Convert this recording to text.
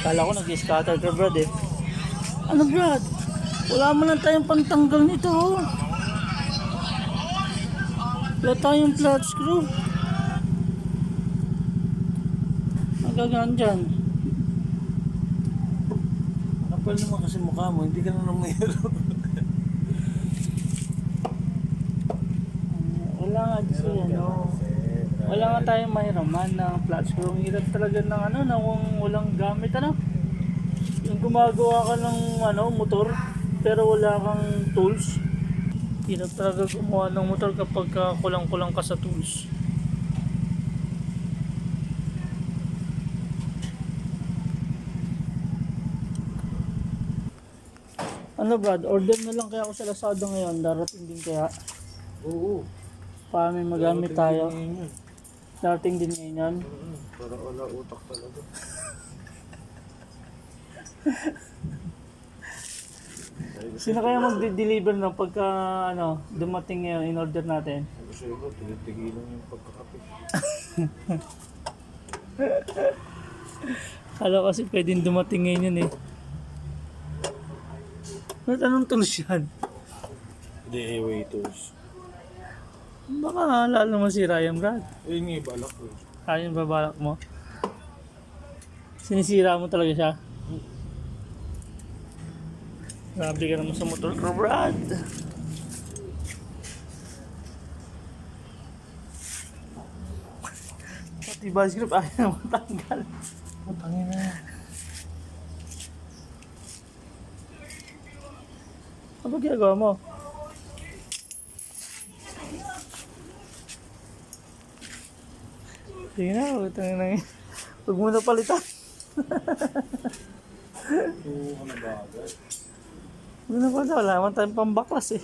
Kala ko nag-scatter ka, Brad eh. Ano, Brad? Wala mo lang tayong pantanggal nito, oh. Wala tayong flat screw. Nagagaan dyan. Kapal naman kasi mukha mo, hindi ka na mayroon. Wala nga kasi ano. Wala nga tayong mahiraman ng flat screw. Ang hirap talaga ng ano, na kung walang gamit ano. Yung gumagawa ka ng ano, motor, pero wala kang tools. Hirap talaga gumawa ng motor kapag kulang-kulang ka sa tools. Ano, Brad, order na lang kaya ako sa Lazada ngayon. Darating din kaya. Oo. Para may magamit tayo. Darating din ngayon yan. Para wala utak talaga. Sino kaya magde-deliver na pagka ano, dumating ngayon in order natin? Kasi ko, tinitigilan yung pagkakape. Kala kasi pwedeng dumating ngayon yun eh. Ba't anong tools yan? Hindi, waiters. Baka lalo masira yan, Brad. Ayun nga, balak ko. Ayun babalak mo. Sinisira mo talaga siya. Grabe ka naman sa motor ko, Brad. Pati vice grip ayaw na matanggal. Matangin na. Ano ginagawa mo? Sige na, huwag mo na palitan. Oo, ano ba agad? Huwag na palitan, wala naman tayong pambaklas eh.